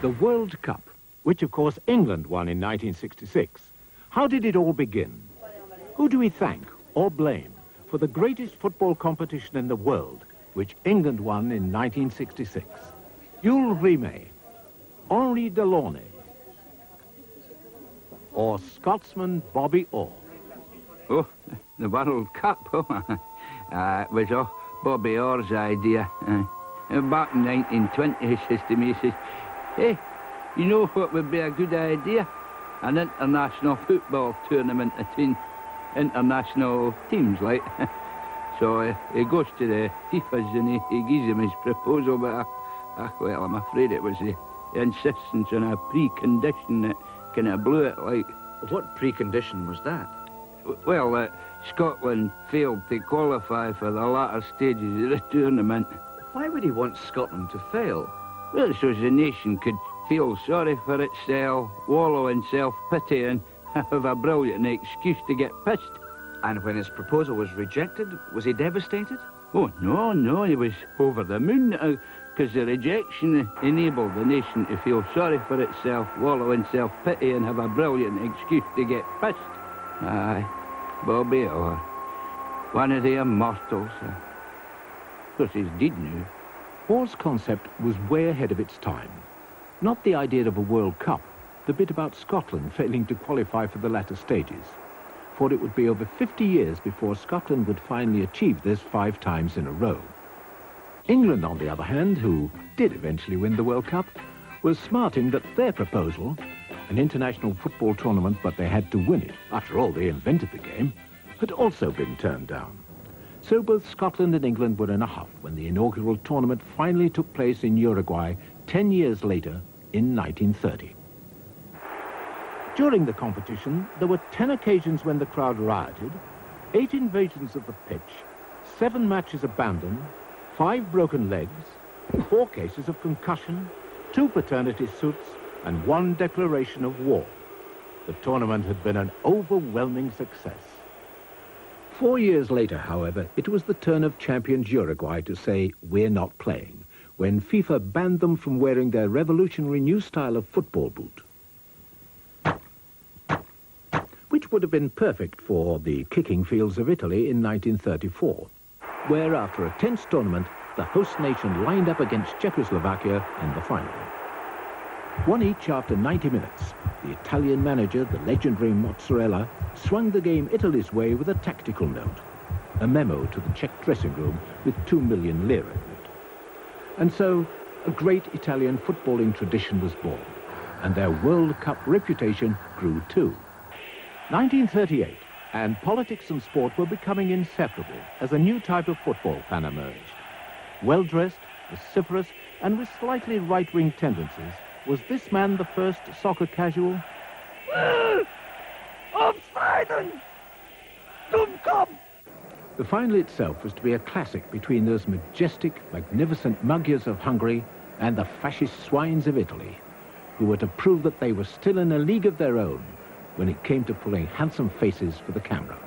The World Cup, which of course England won in 1966. How did it all begin? Who do we thank or blame for the greatest football competition in the world, which England won in 1966? Jules Rimet, Henri Delaunay, or Scotsman Bobby Orr? Oh, the World Cup, it was Bobby Orr's idea. Back in 1920, he says to me, he says, hey, you know what would be a good idea? An international football tournament between international teams, like. So he goes to the FIFAs and he gives them his proposal, but well, I'm afraid it was the insistence on a precondition that kind of blew it, like. What precondition was that? Well, Scotland failed to qualify for the latter stages of the tournament. Why would he want Scotland to fail? Well, so the nation could feel sorry for itself, wallow in self-pity, and have a brilliant excuse to get pissed. And when his proposal was rejected, was he devastated? Oh, no, he was over the moon, because the rejection enabled the nation to feel sorry for itself, wallow in self-pity, and have a brilliant excuse to get pissed. Aye, Bobby Orr, one of the immortals. Of course, he's dead now. Orr's concept was way ahead of its time. Not the idea of a World Cup, the bit about Scotland failing to qualify for the latter stages. For it would be over 50 years before Scotland would finally achieve this 5 times in a row. England, on the other hand, who did eventually win the World Cup, was smarting that their proposal, an international football tournament, but they had to win it, after all, they invented the game, had also been turned down. So both Scotland and England were in a huff when the inaugural tournament finally took place in Uruguay 10 years later in 1930. During the competition, there were 10 occasions when the crowd rioted, 8 invasions of the pitch, 7 matches abandoned, 5 broken legs, 4 cases of concussion, 2 paternity suits, and 1 declaration of war. The tournament had been an overwhelming success. 4 years later, however, it was the turn of champions Uruguay to say, we're not playing, when FIFA banned them from wearing their revolutionary new style of football boot, which would have been perfect for the kicking fields of Italy in 1934, where after a tense tournament, the host nation lined up against Czechoslovakia in the final. 1 each after 90 minutes, the Italian manager, the legendary Mozzarella, swung the game Italy's way with a tactical note, a memo to the Czech dressing room with 2 million lire in it. And so, a great Italian footballing tradition was born, and their World Cup reputation grew too. 1938, and politics and sport were becoming inseparable as a new type of football fan emerged. Well-dressed, vociferous, and with slightly right-wing tendencies, was this man the first soccer casual? Offside! Don't come! The final itself was to be a classic between those majestic, magnificent Magyars of Hungary and the fascist swines of Italy, who were to prove that they were still in a league of their own when it came to pulling handsome faces for the camera.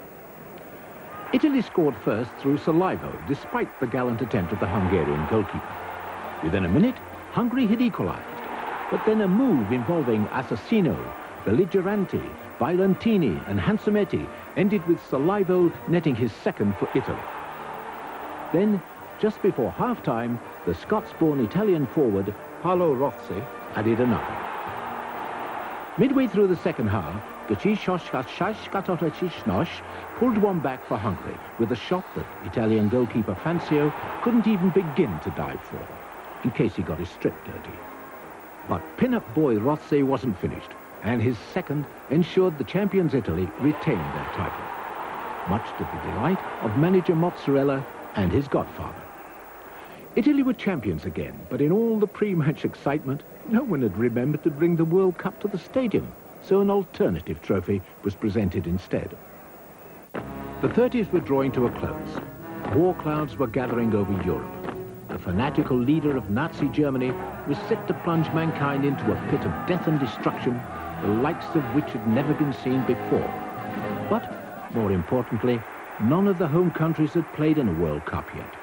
Italy scored first through Salivo, despite the gallant attempt of the Hungarian goalkeeper. Within a minute, Hungary had equalized, but then a move involving Assassino, Belligeranti, Violentini and Hansometti ended with Salivo netting his second for Italy. Then, just before half-time, the Scots-born Italian forward, Paolo Rossi, added another. Midway through the second half, pulled one back for Hungary with a shot that Italian goalkeeper Fancio couldn't even begin to dive for, in case he got his strip dirty. But pin-up boy Rossi wasn't finished, and his second ensured the champions Italy retained their title, much to the delight of manager Mozzarella and his godfather. Italy were champions again, but in all the pre-match excitement, no one had remembered to bring the World Cup to the stadium, so an alternative trophy was presented instead. The 30s were drawing to a close. War clouds were gathering over Europe. The fanatical leader of Nazi Germany was set to plunge mankind into a pit of death and destruction, the likes of which had never been seen before. But, more importantly, none of the home countries had played in a World Cup yet.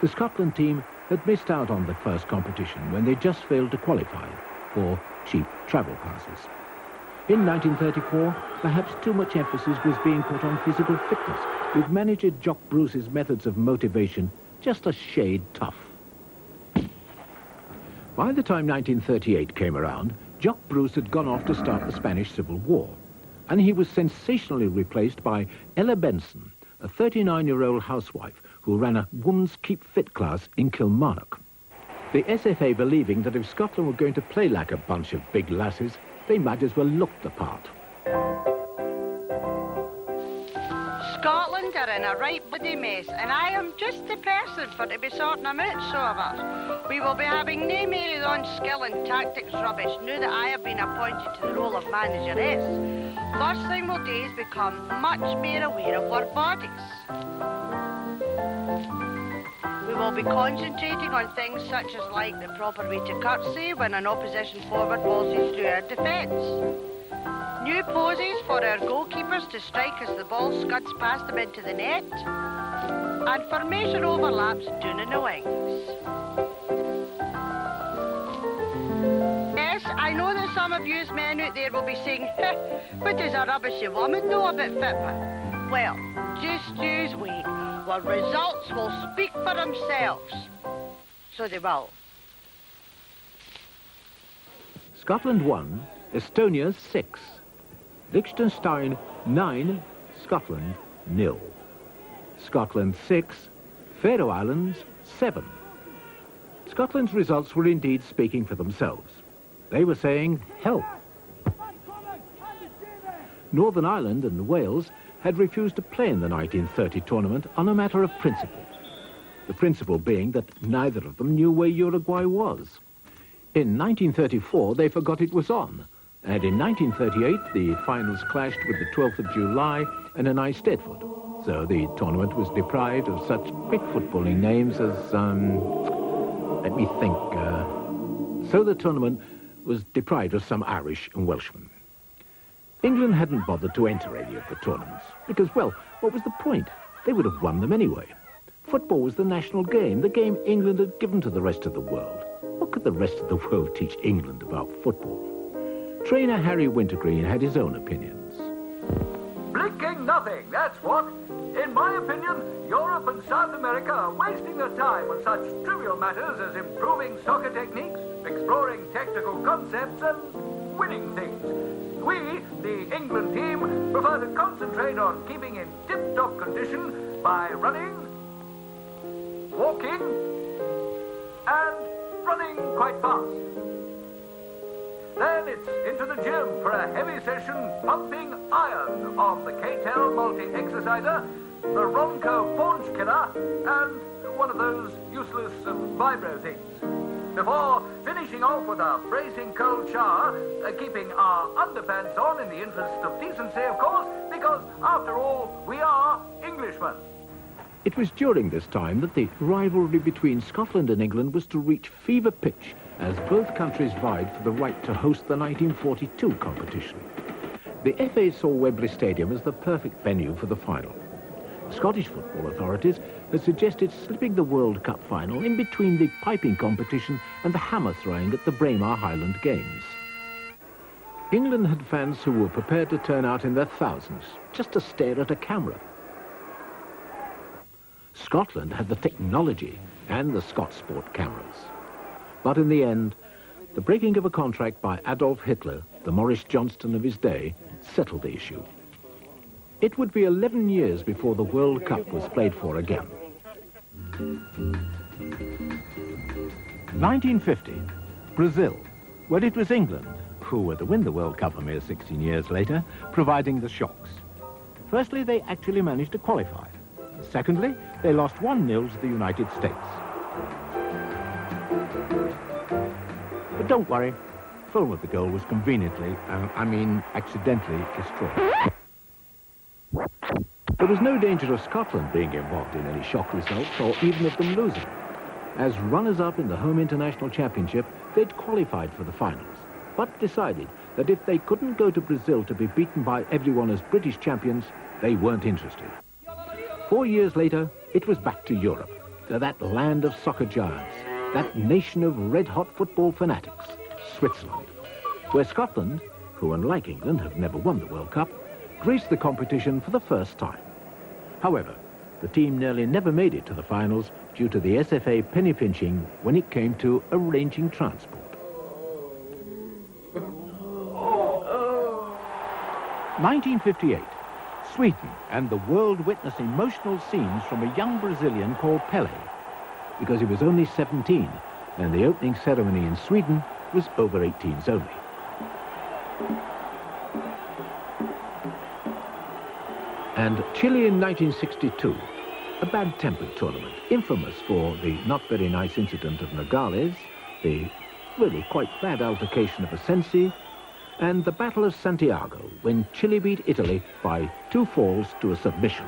The Scotland team had missed out on the first competition when they just failed to qualify, or cheap travel passes. In 1934, perhaps too much emphasis was being put on physical fitness, with manager Jock Bruce's methods of motivation just a shade tough. By the time 1938 came around, Jock Bruce had gone off to start the Spanish Civil War, and he was sensationally replaced by Ella Benson, a 39-year-old housewife who ran a women's keep fit class in Kilmarnock. The SFA believing that if Scotland were going to play like a bunch of big lasses, they might as well look the part. Scotland are in a right bloody mess, and I am just the person for to be sorting them out, so of us. We will be having no marathon skill and tactics rubbish now that I have been appointed to the role of manageress. First thing we'll do is become much more aware of our bodies. We will be concentrating on things such as like the proper way to curtsy when an opposition forward waltzes through our defence. New poses for our goalkeepers to strike as the ball scuds past them into the net. And formation overlaps down in the wings. Yes, I know that some of you men out there will be saying, what does a rubbishy woman know about fitment? Well, just use wait. The results will speak for themselves. So they will. Scotland 1, Estonia 6. Liechtenstein 9, Scotland 0. Scotland 6, Faroe Islands 7. Scotland's results were indeed speaking for themselves. They were saying, help. Northern Ireland and Wales had refused to play in the 1930 tournament on a matter of principle. The principle being that neither of them knew where Uruguay was. In 1934, they forgot it was on. And in 1938, the finals clashed with the 12th of July and an Eisteddfod. So the tournament was deprived of such big footballing names as, let me think. So the tournament was deprived of some Irish and Welshmen. England hadn't bothered to enter any of the tournaments because, well, what was the point? They would have won them anyway. Football was the national game, the game England had given to the rest of the world. What could the rest of the world teach England about football? Trainer Harry Wintergreen had his own opinions. Blinking nothing, that's what. In my opinion, Europe and South America are wasting their time on such trivial matters as improving soccer techniques, exploring technical concepts, and winning things. We, the England team, prefer to concentrate on keeping in tip-top condition by running, walking, and running quite fast. Then it's into the gym for a heavy session pumping iron on the KTEL multi-exerciser, the Ronco paunch killer, and one of those useless vibro things. Before finishing off with a bracing cold shower, keeping our underpants on in the interest of decency, of course, because, after all, we are Englishmen. It was during this time that the rivalry between Scotland and England was to reach fever pitch as both countries vied for the right to host the 1942 competition. The FA saw Wembley Stadium as the perfect venue for the final. Scottish football authorities had suggested slipping the World Cup final in between the piping competition and the hammer throwing at the Braemar Highland Games. England had fans who were prepared to turn out in their thousands just to stare at a camera. Scotland had the technology and the Scott Sport cameras. But in the end, the breaking of a contract by Adolf Hitler, the Maurice Johnston of his day, settled the issue. It would be 11 years before the World Cup was played for again. 1950, Brazil. Well, it was England, who were to win the World Cup a mere 16 years later, providing the shocks. Firstly, they actually managed to qualify. Secondly, they lost 1-0 to the United States. But don't worry, film of the goal was conveniently, accidentally destroyed. There was no danger of Scotland being involved in any shock results or even of them losing. As runners-up in the home international championship, they'd qualified for the finals, but decided that if they couldn't go to Brazil to be beaten by everyone as British champions, they weren't interested. 4 years later, it was back to Europe, to that land of soccer giants, that nation of red-hot football fanatics, Switzerland, where Scotland, who unlike England have never won the World Cup, graced the competition for the first time. However, the team nearly never made it to the finals due to the SFA penny pinching when it came to arranging transport. 1958, Sweden and the world witnessed emotional scenes from a young Brazilian called Pelé, because he was only 17 and the opening ceremony in Sweden was over 18s only. And Chile in 1962, a bad-tempered tournament, infamous for the not very nice incident of Nogales, the really quite bad altercation of Asensi, and the Battle of Santiago, when Chile beat Italy by 2 falls to a submission.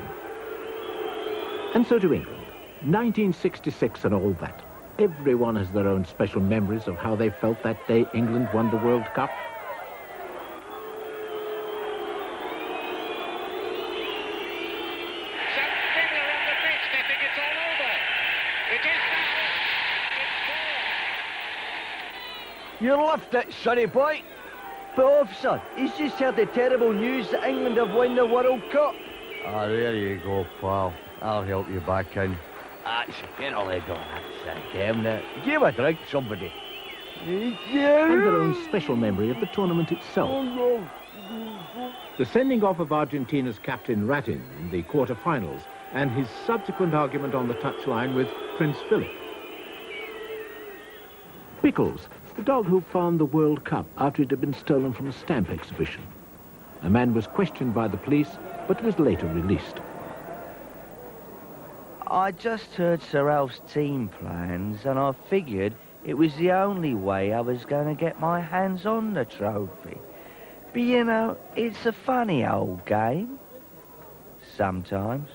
And so to England, 1966 and all that. Everyone has their own special memories of how they felt that day England won the World Cup. You left it, sonny boy. But officer, he's just heard the terrible news that England have won the World Cup. Ah, there you go, pal. I'll help you back in. That's get all they got, that's KENNETH. Give a drink, somebody. And their own special memory of the tournament itself. The sending off of Argentina's captain Ratin in the quarter-finals and his subsequent argument on the touchline with Prince Philip. Pickles, the dog who found the World Cup after it had been stolen from a stamp exhibition. A man was questioned by the police, but was later released. I just heard Sir Alf's team plans, and I figured it was the only way I was going to get my hands on the trophy. But you know, it's a funny old game. Sometimes.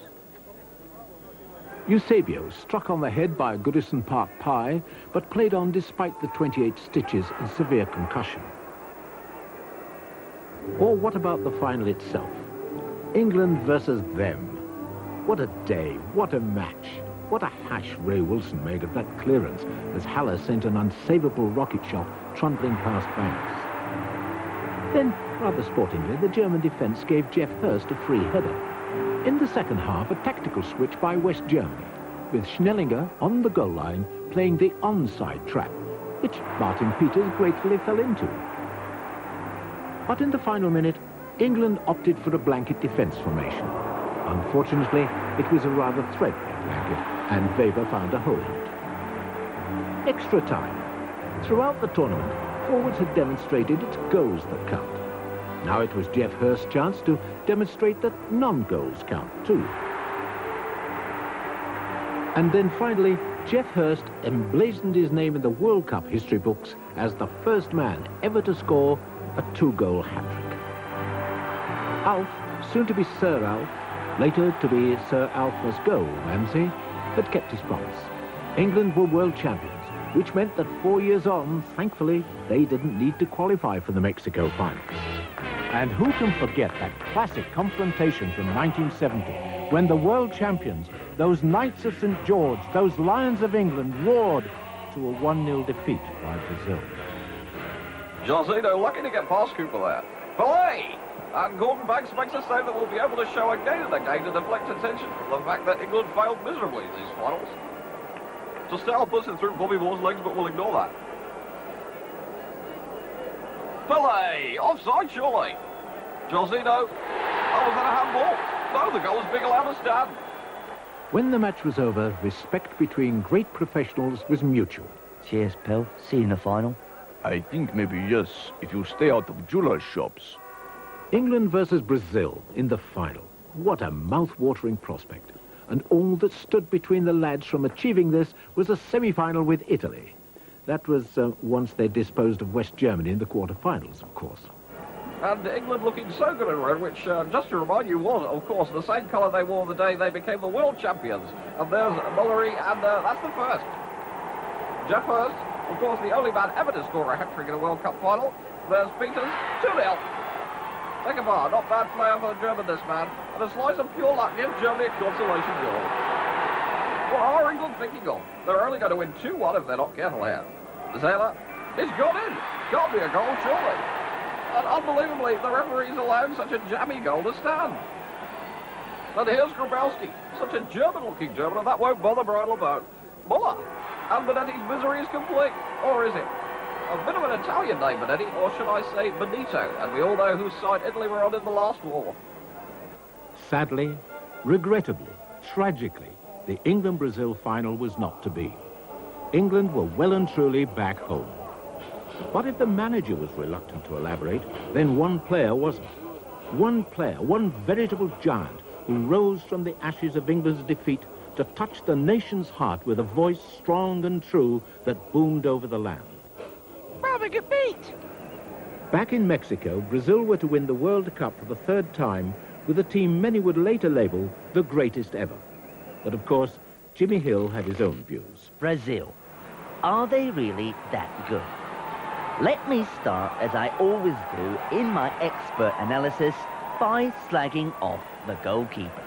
Eusebio, struck on the head by a Goodison Park pie, but played on despite the 28 stitches and severe concussion. Or what about the final itself? England versus them. What a day, what a match. What a hash Ray Wilson made of that clearance as Haller sent an unsavable rocket shot trundling past Banks. Then, rather sportingly, the German defence gave Jeff Hurst a free header. In the second half, a tactical switch by West Germany, with Schnellinger on the goal line playing the onside trap, which Martin Peters gratefully fell into. But in the final minute, England opted for a blanket defence formation. Unfortunately, it was a rather threadbare blanket, and Weber found a hole in it. Extra time. Throughout the tournament, forwards had demonstrated it's goals that count. Now it was Jeff Hurst's chance to demonstrate that non-goals count too. And then finally, Jeff Hurst emblazoned his name in the World Cup history books as the first man ever to score a 2-goal hat-trick. Alf, soon to be Sir Alf, later to be Sir Alf Must Go, Ramsey, had kept his promise. England were world champions, which meant that 4 years on, thankfully, they didn't need to qualify for the Mexico finals. And who can forget that classic confrontation from 1970, when the world champions, those Knights of St. George, those Lions of England, roared to a 1-0 defeat by Brazil. Josino lucky to get past Cooper there. Play! And Gordon Banks makes a save that will be able to show again and again to deflect attention from the fact that England failed miserably in these finals. Sestelle puts it through Bobby Moore's legs, but we'll ignore that. Pelé! Offside, surely. Josino. Oh, was that a handball? No, the goal was being allowed to stand. When the match was over, respect between great professionals was mutual. Cheers, Pill. See you in the final. I think maybe yes, if you stay out of jewelers' shops. England versus Brazil in the final. What a mouth-watering prospect. And all that stood between the lads from achieving this was a semi-final with Italy. That was once they disposed of West Germany in the quarter-finals, of course. And England looking so good in red, which, just to remind you, was, of course, the same colour they wore the day they became the world champions. And there's Mullery, and that's the first. Jeff Hurst, of course, the only man ever to score a hat-trick in a World Cup final. There's Peters, 2-0. Tekaba, not bad player for the German, this man. And a slice of pure luck gives Germany a consolation goal. What are England thinking of? They're only going to win 2-1 if they're not careful here. Zayla, It's gone in. Can't be a goal, surely. And unbelievably, the referee's allowed such a jammy goal to stand. And here's Grabowski, such a German-looking German, and that won't bother Brian LeBeau. Muller. And Benetti's misery is complete. Or is it? A bit of an Italian name, Benetti, or should I say Benito, and we all know whose side Italy were on in the last war. Sadly, regrettably, tragically, the England-Brazil final was not to be. England were well and truly back home. But if the manager was reluctant to elaborate, then one player wasn't. One player, one veritable giant, who rose from the ashes of England's defeat to touch the nation's heart with a voice strong and true that boomed over the land. Brother, get beat! Back in Mexico, Brazil were to win the World Cup for the third time with a team many would later label the greatest ever. But of course, Jimmy Hill had his own views. Brazil. Are they really that good? Let me start, as I always do, in my expert analysis by slagging off the goalkeeper.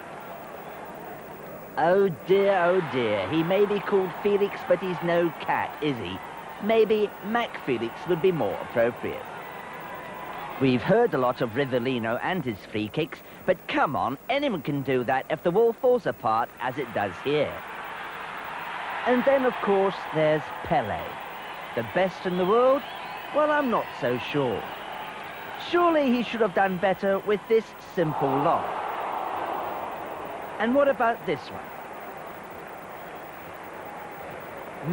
Oh dear, he may be called Felix, but he's no cat, is he? Maybe Mac Felix would be more appropriate. We've heard a lot of Rivellino and his free kicks, but come on, anyone can do that if the wall falls apart as it does here. And then, of course, there's Pelé. The best in the world? Well, I'm not so sure. Surely he should have done better with this simple lob. And what about this one?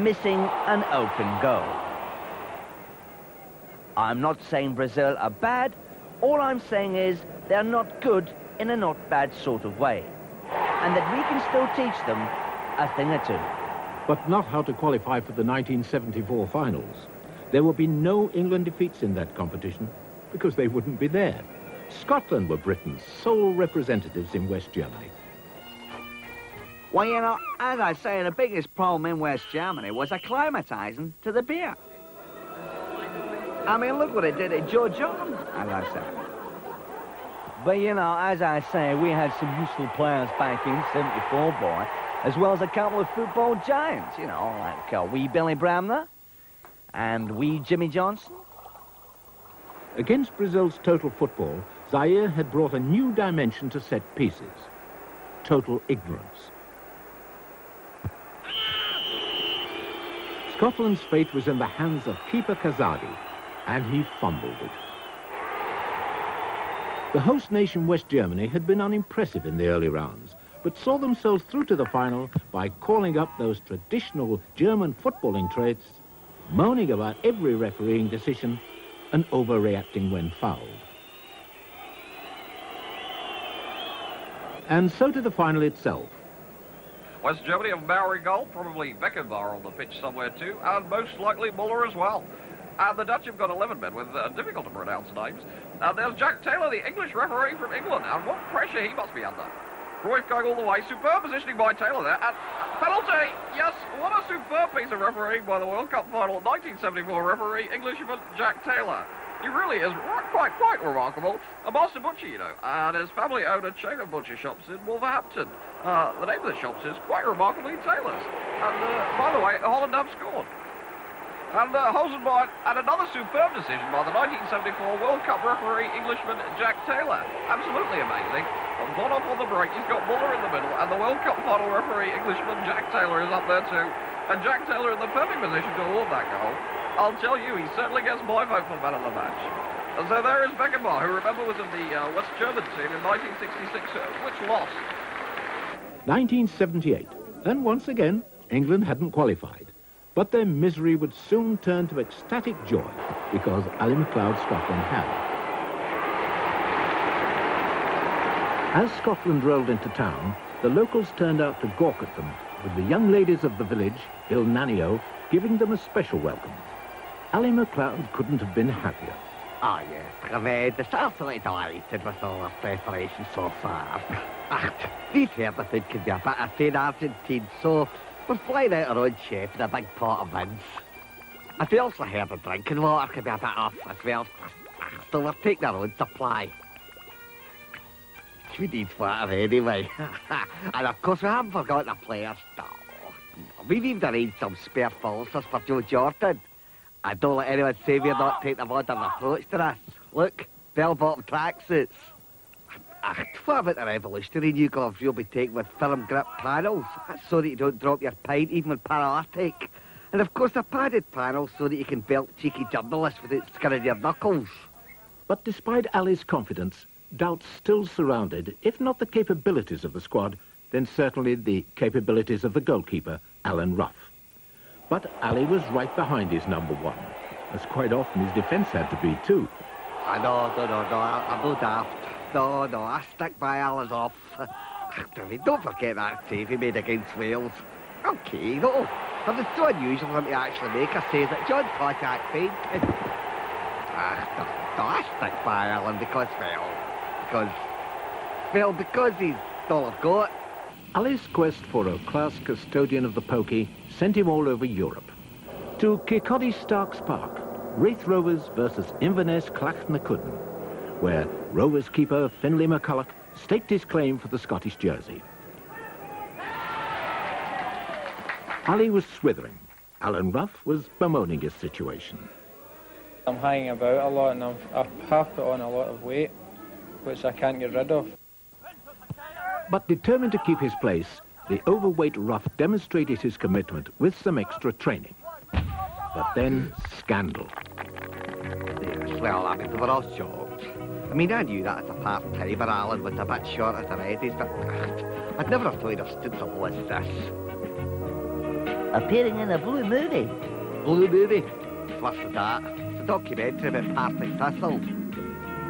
Missing an open goal. I'm not saying Brazil are bad. All I'm saying is they're not good in a not bad sort of way. And that we can still teach them a thing or two. But not how to qualify for the 1974 finals. There will be no England defeats in that competition because they wouldn't be there. Scotland were Britain's sole representatives in West Germany. Well, you know, as I say, the biggest problem in West Germany was acclimatizing to the beer. I mean, look what it did to Joe Jordan, as I say. But, you know, as I say, we had some useful players back in 74, boy, as well as a couple of football giants, you know, like wee Billy Bremner and wee Jimmy Johnson. Against Brazil's total football, Zaire had brought a new dimension to set pieces. Total ignorance. Scotland's fate was in the hands of keeper Kazadi, and he fumbled it. The host nation West Germany had been unimpressive in the early rounds, but saw themselves through to the final by calling up those traditional German footballing traits, moaning about every refereeing decision, and overreacting when fouled. And so to the final itself. West Germany have Maori goal, probably Beckenbauer on the pitch somewhere too, and most likely Muller as well. And the Dutch have got 11 men with difficult to pronounce names. And there's Jack Taylor, the English referee from England, and what pressure he must be under. Cruyff going all the way, superb positioning by Taylor there, and penalty! Yes, what a superb piece of refereeing by the World Cup final, 1974 referee, Englishman Jack Taylor. He really is quite remarkable. A master butcher, you know, and his family own a chain of butcher shops in Wolverhampton. The name of the shops is quite remarkably Taylor's. And, by the way, Holland have scored. And Hosenbein had another superb decision by the 1974 World Cup referee, Englishman Jack Taylor. Absolutely amazing. From one up on the break, he's got Muller in the middle, and the World Cup final referee, Englishman Jack Taylor, is up there too. And Jack Taylor in the perfect position to award that goal. I'll tell you, he certainly gets my vote for man of the match. And so there is Beckenbauer, who, remember, was in the West German team in 1966, which lost. 1978, and once again, England hadn't qualified. But their misery would soon turn to ecstatic joy, because Ali MacLeod's Scotland had. As Scotland rolled into town, the locals turned out to gawk at them, with the young ladies of the village, Il Nanio, giving them a special welcome. Ali MacLeod couldn't have been happier. Oh, yes, I'm certainly delighted with all our preparation so far. We've heard that it could be a better team, Argentine, so we're flying out our own shape in a big pot of wins. And we also heard the drinking water could be a bit off as well, so we're taking our own supply. We need water anyway. And of course we haven't forgotten the players. No. We've even arranged some spare falsers for Joe Jordan. I don't let anyone say we're not taking a modern approach to this. Look, bell-bottom tracksuits. What about the revolutionary new gloves you'll be taking with firm grip panels? That's so that you don't drop your pint even when paralytic. And of course a padded panel so that you can belt cheeky journalists without skinning your knuckles. But despite Ali's confidence, doubts still surrounded, if not the capabilities of the squad, then certainly the capabilities of the goalkeeper, Alan Rough. But Ali was right behind his number one, as quite often his defence had to be too. No, I'm no daft. No, I stick by Alan Rough. Don't forget that save he made against Wales. Okay, no, but it's so unusual for him to actually make a save that John Contact fainted. No, I stick by Alan because he's all I've got. Ali's quest for a class custodian of the pokey sent him all over Europe. To Kirkcaldy Starks Park, Wraith Rovers versus Inverness Clachnacudden, where Rovers keeper Finlay McCulloch staked his claim for the Scottish jersey. Ali was swithering. Alan Rough was bemoaning his situation. I'm hanging about a lot and I have put on a lot of weight, which I can't get rid of. But determined to keep his place, the overweight Rough demonstrated his commitment with some extra training. But then, scandal. Yes, well, I mean, they were all shocked. I mean, I knew that as a part-timer, Alan was a bit short at the edges, but I'd never have thought of stood so low as this. Appearing in a blue movie. Blue movie? Worse than that. It's a documentary about Partick Thistle.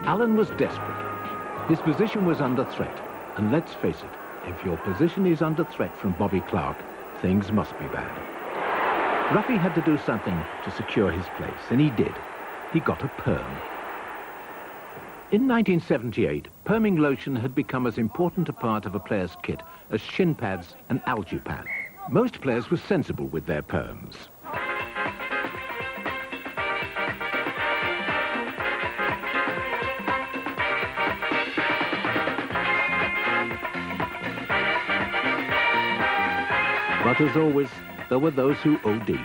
Alan was desperate. His position was under threat. And let's face it, if your position is under threat from Bobby Clark, things must be bad. Ruffy had to do something to secure his place, and he did. He got a perm. In 1978, perming lotion had become as important a part of a player's kit as shin pads and algae-pad. Most players were sensible with their perms. But as always, there were those who OD'd.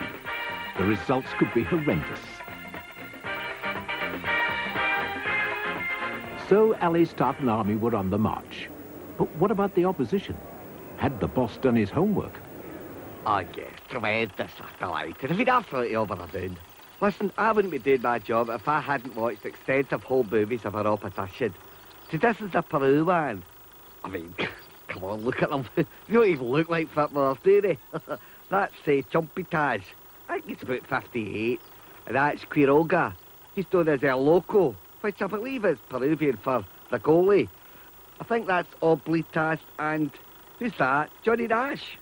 The results could be horrendous. So Ali's Tartan army were on the march. But what about the opposition? Had the boss done his homework? Oh, yes, tremendous, I'm delighted. If he'd absolutely overdone. Listen, I wouldn't be doing my job if I hadn't watched extensive home movies of our opposition. See, this is the Peru man. I mean, come on, look at them. They don't even look like footballers, do they? That's Chumpy Taj. I think he's about 58. And that's Quiroga. He's known as El Loco, which I believe is Peruvian for the goalie. I think that's Oblitas and... who's that? Johnny Nash?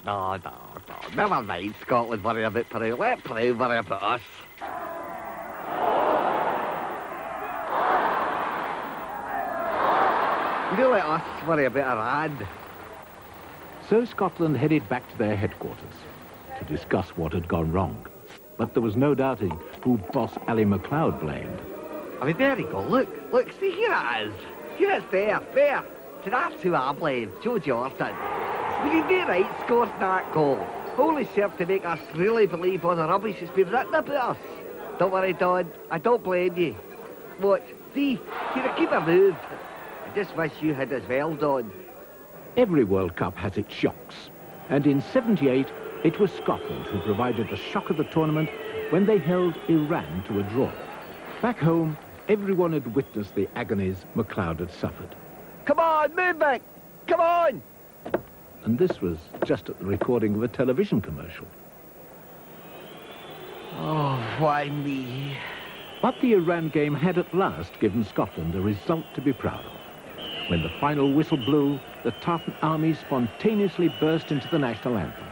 No. Never mind Scotland worry about Peru. Let Peru worry about us. You let us worry about Iran. So Scotland headed back to their headquarters to discuss what had gone wrong. But there was no doubting who boss Ali MacLeod blamed. I mean, there you go. Look, see, here it is. Here it's there. So that's who I blame, Joe Jordan. We did be right scored that goal. Only served to make us really believe all the rubbish that's been written about us. Don't worry, Don. I don't blame you. What? See, the keeper moved. I just wish you had as well, Don. Every World Cup has its shocks. And in '78, it was Scotland who provided the shock of the tournament when they held Iran to a draw. Back home, everyone had witnessed the agonies MacLeod had suffered. Come on, move back! Come on! And this was just at the recording of a television commercial. Oh, why me? But the Iran game had at last given Scotland a result to be proud of. When the final whistle blew, the Tartan army spontaneously burst into the national anthem.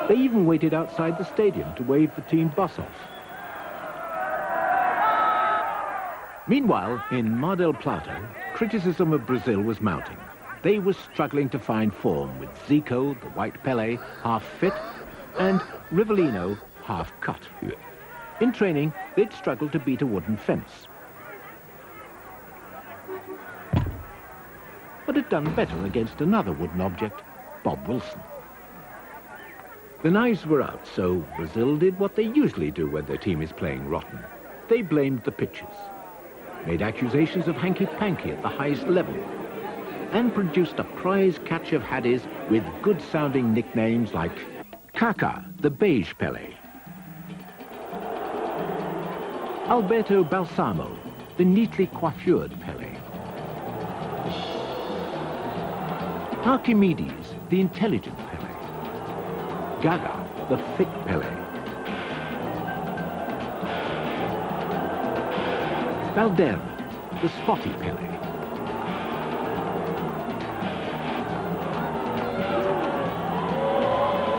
They even waited outside the stadium to wave the team bus off. Meanwhile, in Mar del Plata, criticism of Brazil was mounting. They were struggling to find form with Zico, the white Pelé, half fit, and Rivellino, half cut. In training, they'd struggled to beat a wooden fence. But had done better against another wooden object, Bob Wilson. The knives were out, so Brazil did what they usually do when their team is playing rotten. They blamed the pitches, made accusations of hanky-panky at the highest level, and produced a prize catch of haddies with good-sounding nicknames like Kaká, the beige Pelé, Alberto Balsamo, the neatly coiffured Pelé, Archimedes, the intelligent Pelé, Gaga, the thick Pelé, Valderrama, the spotty Pelé,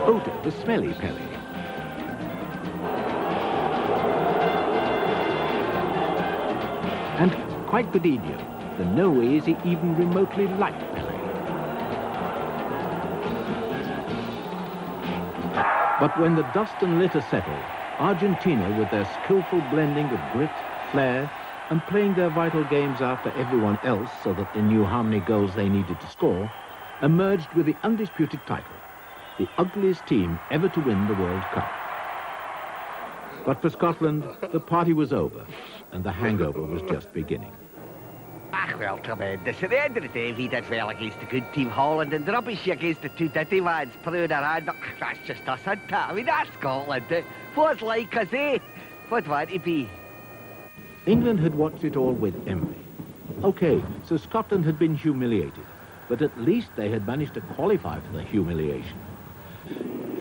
Oda, the smelly Pelé, and quite Godinho, the no way is he even remotely like Pelé. But when the dust and litter settled, Argentina, with their skillful blending of grit, flair, and playing their vital games after everyone else so that they knew how many goals they needed to score, emerged with the undisputed title, the ugliest team ever to win the World Cup. But for Scotland, the party was over, and the hangover was just beginning. Ach, wel, tremendous. At the end of the day, we did well against the good team Holland and rubbish against the two dirty ones playing around. That's just us, isn't it? I mean, that's Scotland. What's like us, eh? What want to be? England had watched it all with envy. Okay, so Scotland had been humiliated, but at least they had managed to qualify for the humiliation.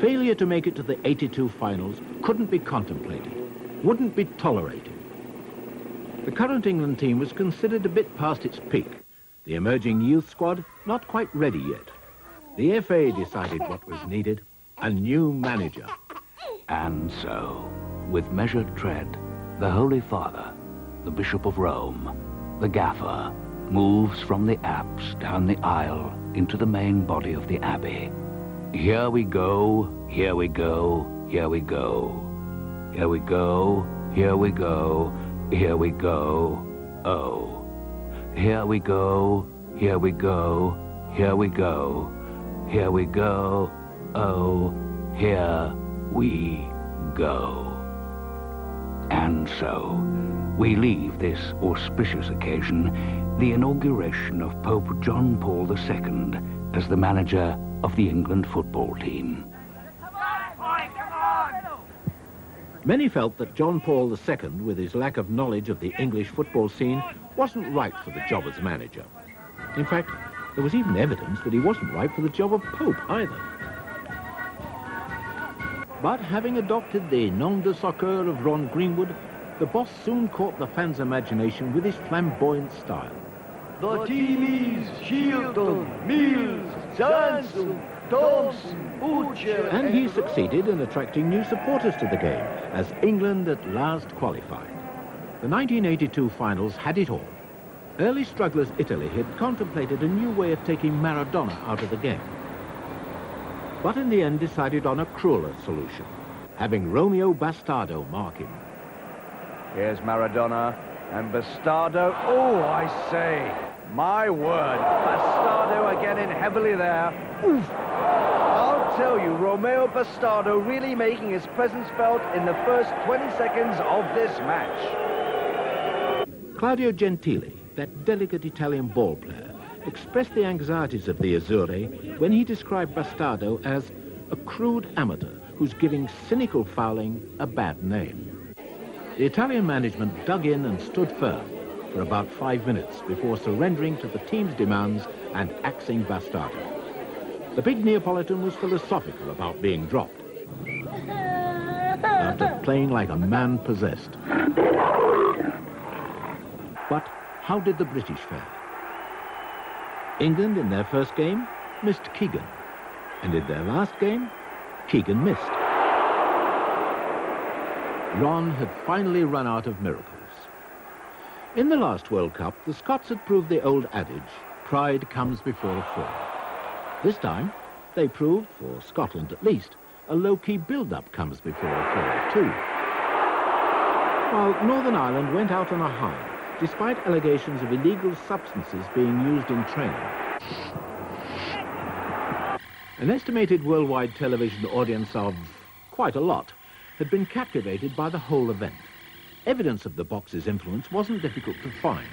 Failure to make it to the 82 finals couldn't be contemplated, wouldn't be tolerated. The current England team was considered a bit past its peak. The emerging youth squad, not quite ready yet. The FA decided what was needed, a new manager. And so, with measured tread, the Holy Father, the Bishop of Rome, the gaffer, moves from the apse down the aisle into the main body of the abbey. Here we go, here we go, here we go. Here we go, here we go, here we go, oh. Here we go, here we go, here we go, here we go, oh, here we go. And so, we leave this auspicious occasion, the inauguration of Pope John Paul II as the manager of the England football team. Many felt that John Paul II, with his lack of knowledge of the English football scene, wasn't right for the job as manager. In fact, there was even evidence that he wasn't right for the job of Pope either. But having adopted the nom de soccer of Ron Greenwood, the boss soon caught the fans' imagination with his flamboyant style. The team is Shilton, Mills, Johnson, Thompson, Butcher... And he succeeded in attracting new supporters to the game, as England at last qualified. The 1982 finals had it all. Early strugglers Italy had contemplated a new way of taking Maradona out of the game, but in the end decided on a crueler solution, having Romeo Bastardo mark him. Here's Maradona, and Bastardo, oh, I say, my word, Bastardo again in heavily there. Oof. I'll tell you, Romeo Bastardo really making his presence felt in the first 20 seconds of this match. Claudio Gentili, that delicate Italian ball player, expressed the anxieties of the Azzurri when he described Bastardo as a crude amateur who's giving cynical fouling a bad name. The Italian management dug in and stood firm for about 5 minutes before surrendering to the team's demands and axing Bastardo. The big Neapolitan was philosophical about being dropped, after playing like a man possessed. But how did the British fare? England, in their first game, missed Keegan. And in their last game, Keegan missed. Ron had finally run out of miracles. In the last World Cup, the Scots had proved the old adage, pride comes before a fall. This time, they proved, for Scotland at least, a low-key build-up comes before a fall, too. While Northern Ireland went out on a high, despite allegations of illegal substances being used in training. An estimated worldwide television audience of quite a lot had been captivated by the whole event. Evidence of the box's influence wasn't difficult to find.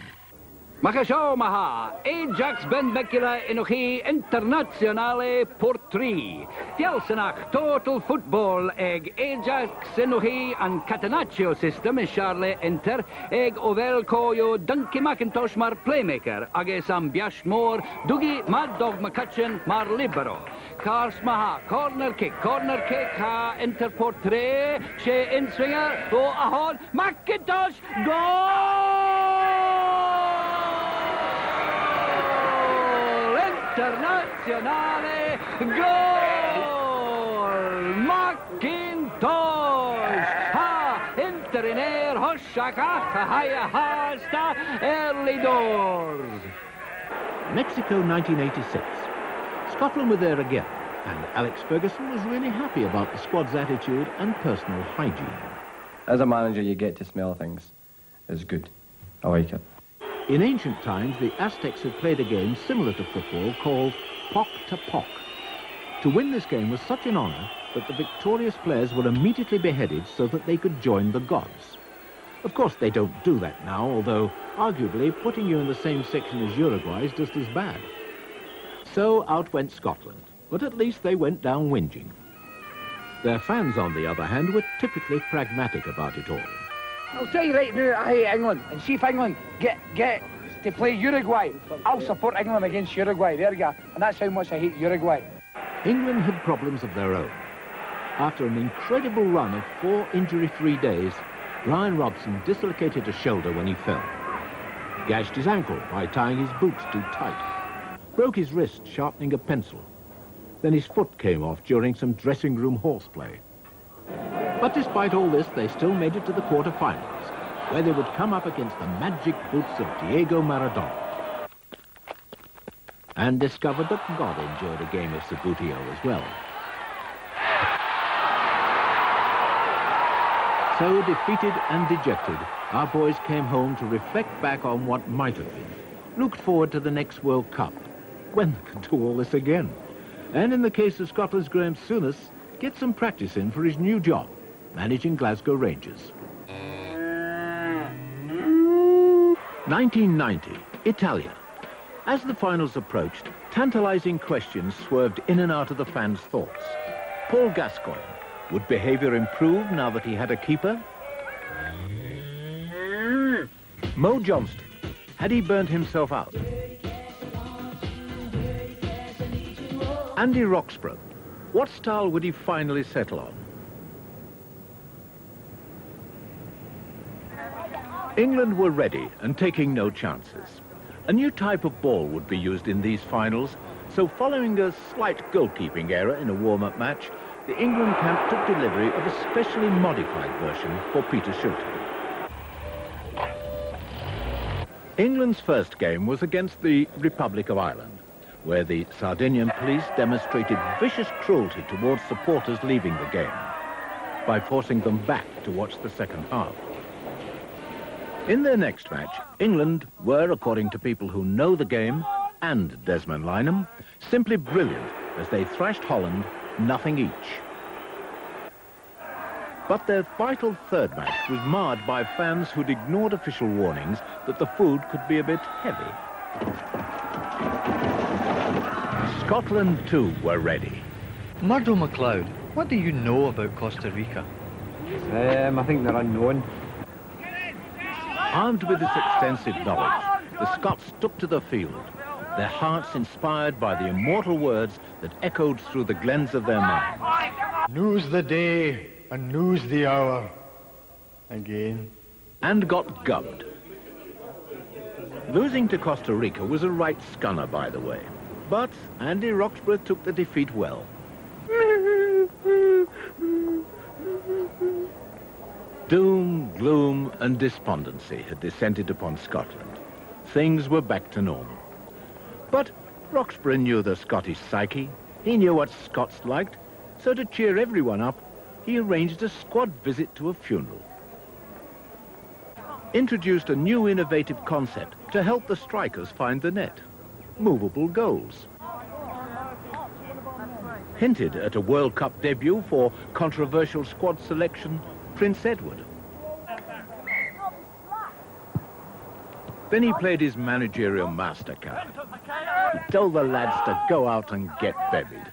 Makasho maha, Ajax Benbecula Inochi Internazionale Portri. Tielsenach Total Football Eg Ajax Inochi and Catenaccio System is Charlie Inter Eg Ovel Koyo Dunky Macintosh Mar Playmaker Age Sam Biash Moore Dougie Mad Dog McCutcheon Mar Libero. Cars maha, corner kick ha Inter Portray She Inswinger O Ahon Macintosh Goal! Internazionale goal! Macintosh! Ha! Inter in air, Hoshaka, Haya Hasta, early doors. Mexico 1986. Scotland were there again, and Alex Ferguson was really happy about the squad's attitude and personal hygiene. As a manager, you get to smell things. It's good. I like it. In ancient times, the Aztecs had played a game similar to football called Pock to Pock. To win this game was such an honor that the victorious players were immediately beheaded so that they could join the gods. Of course, they don't do that now, although arguably putting you in the same section as Uruguay is just as bad. So out went Scotland, but at least they went down whinging. Their fans, on the other hand, were typically pragmatic about it all. I'll tell you right now, I hate England, and see if England get to play Uruguay. I'll support England against Uruguay, there you go, and that's how much I hate Uruguay. England had problems of their own. After an incredible run of 4 injury-free days, Brian Robson dislocated a shoulder when he fell, gashed his ankle by tying his boots too tight, broke his wrist sharpening a pencil, then his foot came off during some dressing room horseplay. But despite all this, they still made it to the quarter-finals, where they would come up against the magic boots of Diego Maradona. And discovered that God enjoyed a game of Sabutio as well. So, defeated and dejected, our boys came home to reflect back on what might have been, looked forward to the next World Cup, when they could do all this again. And in the case of Scotland's Graham Souness, get some practice in for his new job, managing Glasgow Rangers. 1990, Italia. As the finals approached, tantalizing questions swerved in and out of the fans' thoughts. Paul Gascoigne, would behavior improve now that he had a keeper? Mo Johnston, had he burnt himself out? Andy Roxburgh, what style would he finally settle on? England were ready and taking no chances. A new type of ball would be used in these finals, so following a slight goalkeeping error in a warm-up match, the England camp took delivery of a specially modified version for Peter Shilton. England's first game was against the Republic of Ireland, where the Sardinian police demonstrated vicious cruelty towards supporters leaving the game by forcing them back to watch the second half. In their next match, England were, according to people who know the game, and Desmond Lynam, simply brilliant as they thrashed Holland 0 each. But their vital third match was marred by fans who'd ignored official warnings that the food could be a bit heavy. Scotland, too, were ready. Murdo MacLeod, what do you know about Costa Rica? I think they're unknown. Armed with this extensive knowledge, the Scots took to the field, their hearts inspired by the immortal words that echoed through the glens of their minds. Knew's the day and knew's the hour. Again. And got gubbed. Losing to Costa Rica was a right scunner, by the way. But Andy Roxburgh took the defeat well. Doom, gloom, and despondency had descended upon Scotland. Things were back to normal. But Roxburgh knew the Scottish psyche. He knew what Scots liked. So to cheer everyone up, he arranged a squad visit to a funeral. Introduced a new innovative concept to help the strikers find the net. Movable goals. hinted at a World Cup debut for controversial squad selection Prince Edward. Then he played his managerial mastercard. He told the lads to go out and get bevied.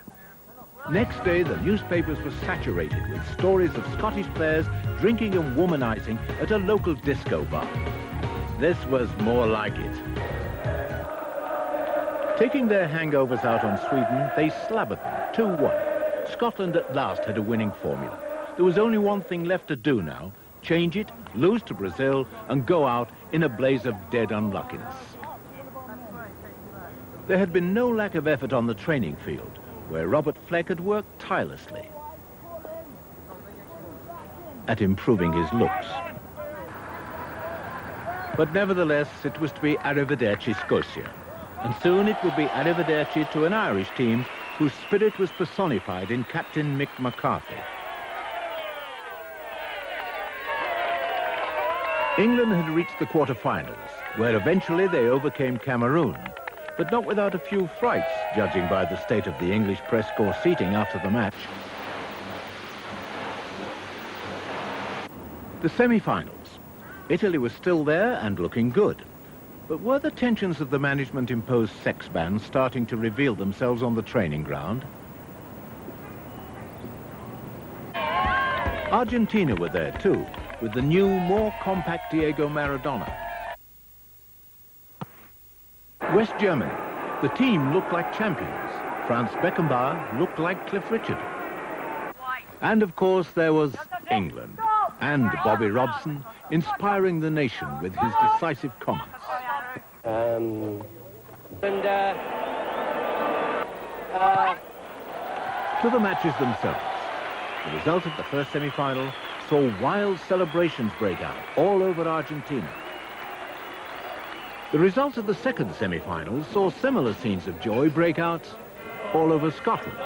Next day, the newspapers were saturated with stories of Scottish players drinking and womanizing at a local disco bar. This was more like it. Taking their hangovers out on Sweden, they slabbered them 2-1. Scotland at last had a winning formula. There was only one thing left to do now: change it, lose to Brazil, and go out in a blaze of dead unluckiness. There had been no lack of effort on the training field, where Robert Fleck had worked tirelessly at improving his looks. But nevertheless, it was to be Arrivederci Scotia, and soon it would be Arrivederci to an Irish team whose spirit was personified in Captain Mick McCarthy. England had reached the quarter-finals, where eventually they overcame Cameroon, but not without a few frights, judging by the state of the English press corps seating after the match. The semi-finals. Italy was still there and looking good. But were the tensions of the management-imposed sex ban starting to reveal themselves on the training ground? Argentina were there too, with the new, more compact Diego Maradona. West Germany. The team looked like champions. Franz Beckenbauer looked like Cliff Richard. And of course there was England, and Bobby Robson, inspiring the nation with his decisive comments. To the matches themselves. The result of the first semi-final saw wild celebrations break out all over Argentina. The result of the second semi-final saw similar scenes of joy break out all over Scotland.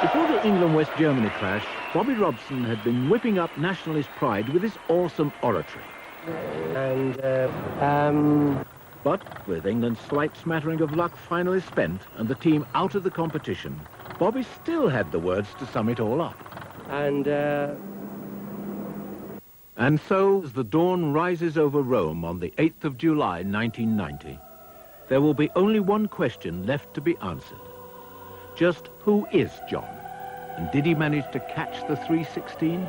Before the England-West Germany clash, Bobby Robson had been whipping up nationalist pride with his awesome oratory. But with England's slight smattering of luck finally spent and the team out of the competition, Bobby still had the words to sum it all up. And so, as the dawn rises over Rome on the 8th of July, 1990, there will be only one question left to be answered. Just who is John? And did he manage to catch the 316?